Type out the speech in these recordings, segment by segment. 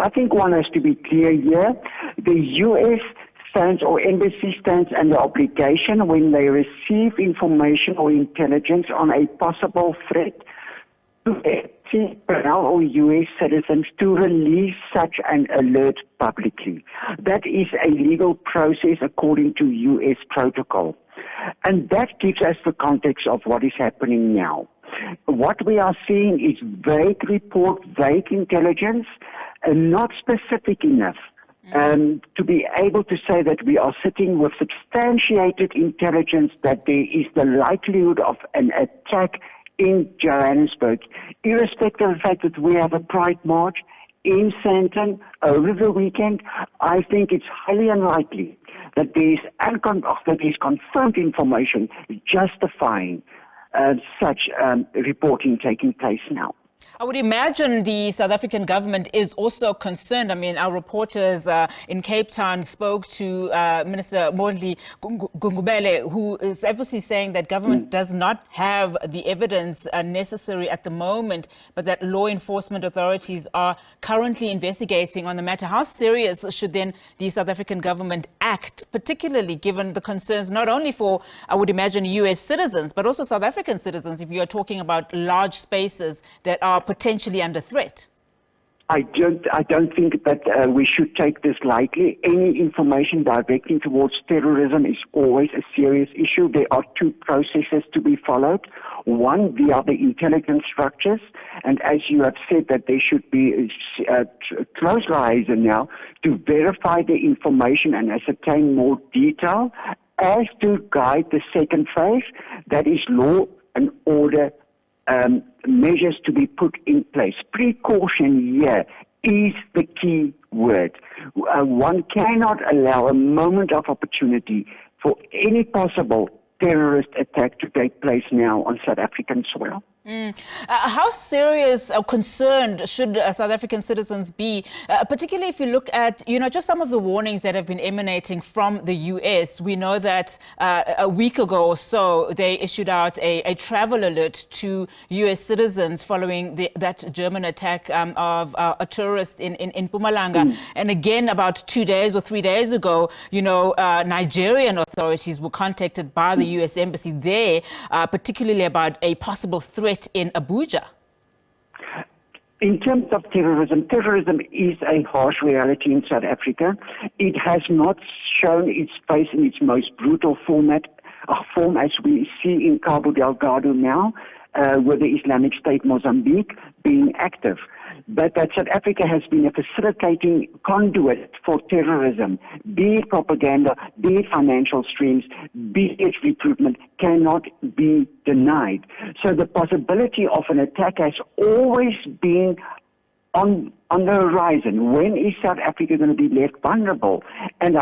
I think one has to be clear here. The U.S. stands, or embassy stands, under obligation when they receive information or intelligence on a possible threat to personnel or U.S. citizens to release such an alert publicly. That is a legal process according to U.S. protocol. And that gives us the context of what is happening now. What we are seeing is vague report, vague intelligence, and not specific enough to be able to say that we are sitting with substantiated intelligence that there is the likelihood of an attack in Johannesburg, irrespective of the fact that we have a Pride March in Sandton over the weekend. I think it's highly unlikely that there is confirmed information justifying such reporting taking place now. I would imagine the South African government is also concerned. I mean, our reporters in Cape Town spoke to Minister Mondli Gungubele, who is obviously saying that government does not have the evidence necessary at the moment, but that law enforcement authorities are currently investigating on the matter. How serious should then the South African government act, particularly given the concerns not only for, I would imagine, US citizens, but also South African citizens, if you are talking about large spaces that are potentially under threat? I don't think that we should take this lightly. Any information directing towards terrorism is always a serious issue. There are two processes to be followed. One, via the intelligence structures, and as you have said, that there should be close liaison now to verify the information and ascertain more detail as to guide the second phase, that is law and order measures to be put in place. Precaution here is the key word. One cannot allow a moment of opportunity for any possible terrorist attack to take place now on South African soil. How serious or concerned should South African citizens be, particularly if you look at, just some of the warnings that have been emanating from the US? We know that a week ago or so, they issued out a travel alert to US citizens following that German attack of a tourist in Mpumalanga. And again, about 2 days or 3 days ago, Nigerian authorities were contacted by the US embassy there, particularly about a possible threat in Abuja. In terms of terrorism, terrorism is a harsh reality in South Africa. It has not shown its face in its most brutal form as we see in Cabo Delgado now, with the Islamic State Mozambique being active. But that South Africa has been a facilitating conduit for terrorism, be it propaganda, be it financial streams, be it recruitment, cannot be denied. So the possibility of an attack has always been on the horizon. When is South Africa going to be left vulnerable? And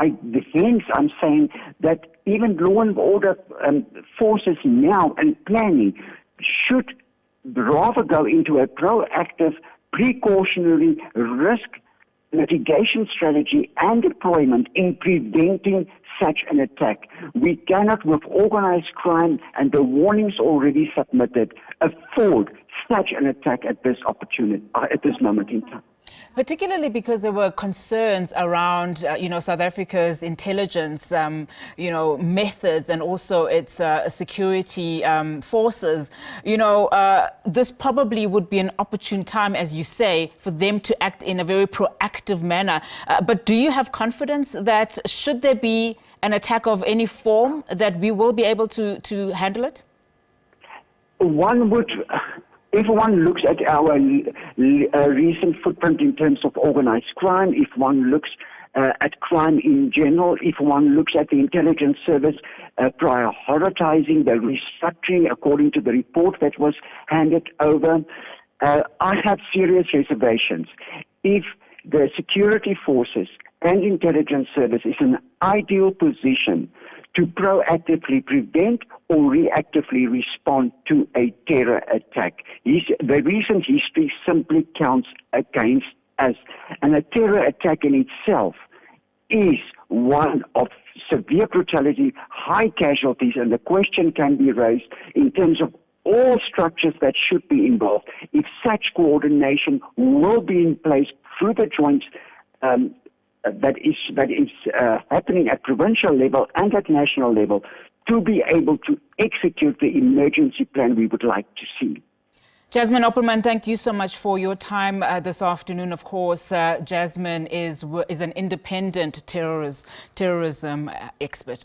hence I'm saying that even law and order forces now and planning should rather go into a proactive, precautionary risk mitigation strategy and deployment in preventing such an attack. We cannot, with organized crime and the warnings already submitted, afford such an attack at this moment in time. Particularly because there were concerns around, South Africa's intelligence, methods and also its security forces. This probably would be an opportune time, as you say, for them to act in a very proactive manner. But do you have confidence that should there be an attack of any form, that we will be able to handle it? If one looks at our recent footprint in terms of organized crime, if one looks at crime in general, if one looks at the intelligence service prioritizing the restructuring according to the report that was handed over, I have serious reservations. If the security forces and intelligence service is an ideal position to proactively prevent or reactively respond to a terror attack. The recent history simply counts against us. And a terror attack in itself is one of severe brutality, high casualties, and the question can be raised in terms of all structures that should be involved. If such coordination will be in place through the joints that is happening at provincial level and at national level, to be able to execute the emergency plan we would like to see. Jasmine Opperman, thank you so much for your time this afternoon. Of course, Jasmine is an independent terrorism expert.